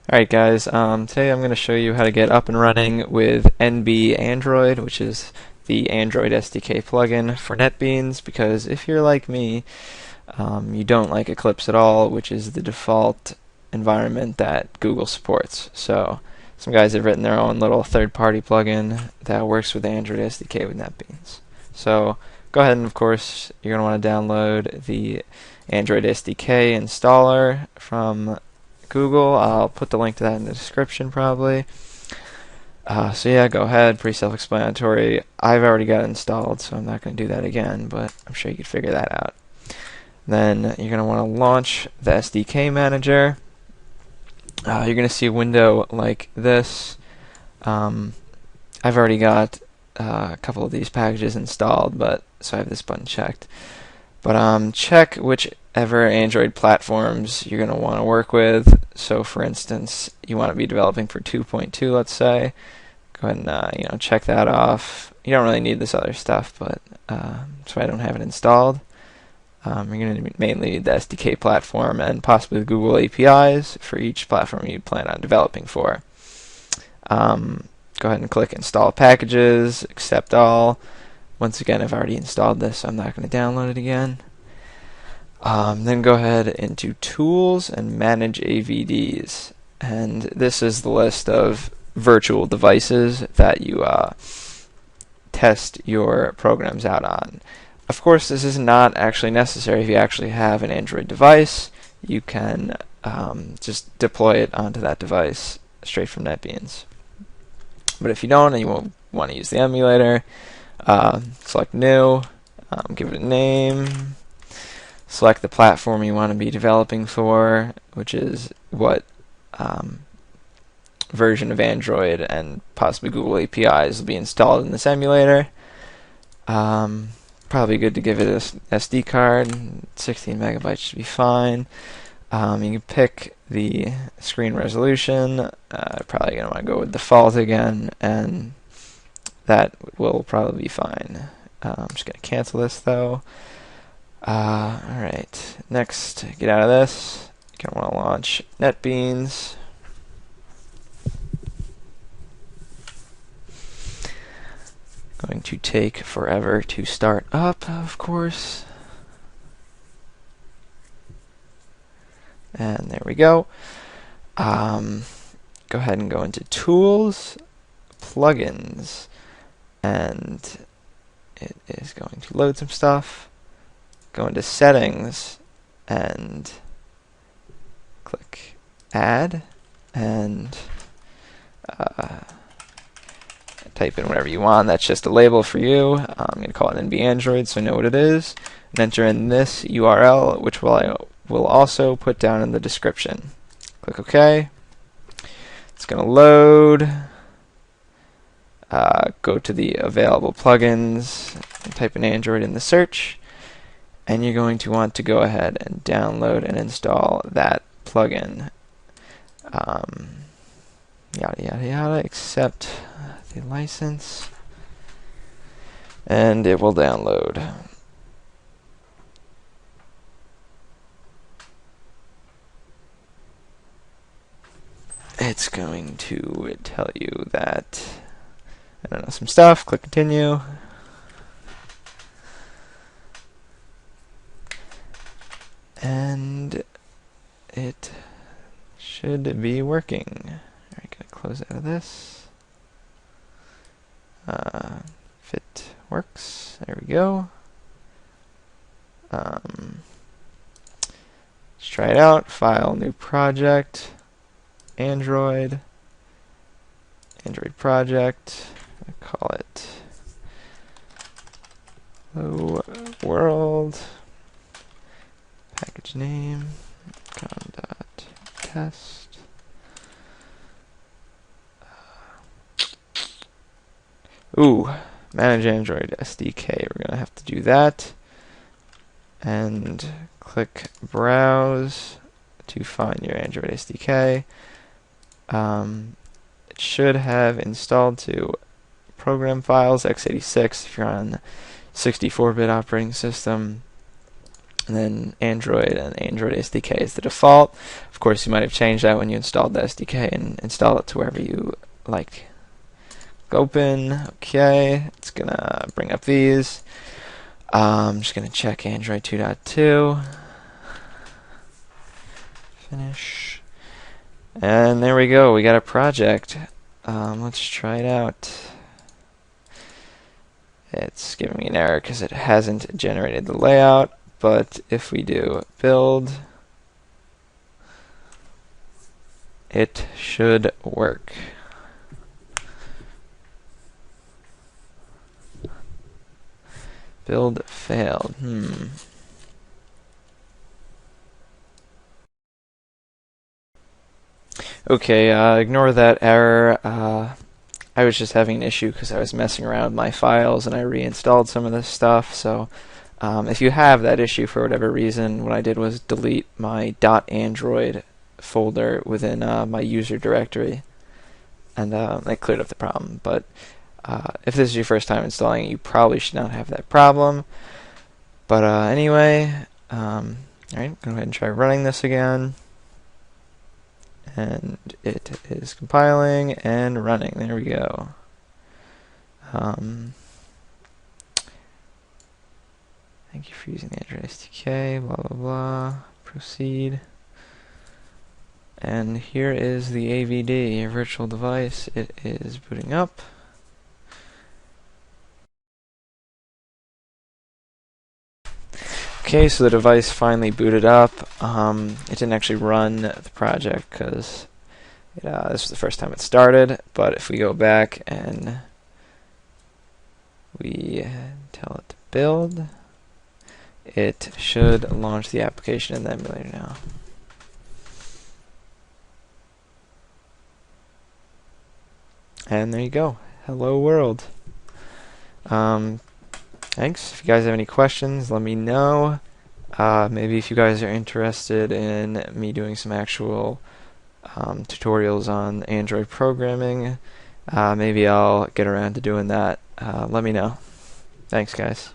Alright guys, today I'm going to show you how to get up and running with NB Android, which is the Android SDK plugin for Netbeans, because if you're like me, you don't like Eclipse at all, which is the default environment that Google supports. So some guys have written their own little third-party plugin that works with the Android SDK with Netbeans. So go ahead and of course you're going to want to download the Android SDK installer from Google. I'll put the link to that in the description probably. So yeah, go ahead, pretty self-explanatory. I've already got it installed, so I'm not going to do that again, but I'm sure you could figure that out. Then you're going to want to launch the SDK manager. You're going to see a window like this. I've already got a couple of these packages installed, so I have this button checked. But check whichever Android platforms you're going to want to work with. So for instance, you want to be developing for 2.2, let's say. Go ahead and check that off. You don't really need this other stuff, but that's why I don't have it installed. You're going to mainly need the SDK platform and possibly the Google APIs for each platform you plan on developing for. Go ahead and click Install Packages, Accept All. Once again, I've already installed this, so I'm not going to download it again. Then go ahead into Tools and Manage AVDs. And this is the list of virtual devices that you test your programs out on. Of course, this is not actually necessary. If you actually have an Android device, you can just deploy it onto that device straight from Netbeans. But if you don't and you won't want to use the emulator, select New, give it a name, select the platform you want to be developing for, which is what version of Android and possibly Google APIs will be installed in this emulator. Probably good to give it an SD card. 16 megabytes should be fine. You can pick the screen resolution. Probably going to want to go with default again, and that will probably be fine. I'm just going to cancel this though. Alright, next, get out of this. You're going to want to launch Netbeans. Going to take forever to start up, of course. And there we go. Go ahead and go into Tools, Plugins, and it is going to load some stuff. Go into Settings and click Add, and type in whatever you want. That's just a label for you. I'm going to call it NB Android so I know what it is. And enter in this URL, which I will also put down in the description. Click OK. It's going to load. Go to the available plugins and type in Android in the search. And you're going to want to go ahead and download and install that plugin. Yada yada yada, accept the license, and it will download. It's going to tell you that, I don't know, some stuff. Click continue. And it should be working. Alright, gonna close out of this. If it works, there we go. Let's try it out. File, new project, Android project. I call it Hello World. Package name, com.test. Manage Android SDK. We're going to have to do that. And click Browse to find your Android SDK. It should have installed to program files, x86 if you're on 64-bit operating system. and then Android and Android SDK is the default. Of course, you might have changed that when you installed the SDK and install it to wherever you like. Open, okay, it's gonna bring up these. I'm just gonna check Android 2.2. Finish. And there we go, we got a project. Let's try it out. It's giving me an error because it hasn't generated the layout, but if we do build, it should work. Build failed. Okay, ignore that error. I was just having an issue because I was messing around with my files and I reinstalled some of this stuff. So if you have that issue for whatever reason, what I did was delete my .android folder within my user directory, and that cleared up the problem. But if this is your first time installing it, you probably should not have that problem. But anyway, alright, go ahead and try running this again. And it is compiling and running. There we go. Thank you for using the Android SDK, blah blah blah. Proceed. And here is the AVD, your virtual device. It is booting up. Okay, so the device finally booted up. It didn't actually run the project because this was the first time it started. But if we go back and we tell it to build, it should launch the application in the emulator now. And there you go. Hello world. Thanks. If you guys have any questions, let me know. Maybe if you guys are interested in me doing some actual tutorials on Android programming, maybe I'll get around to doing that. Let me know. Thanks, guys.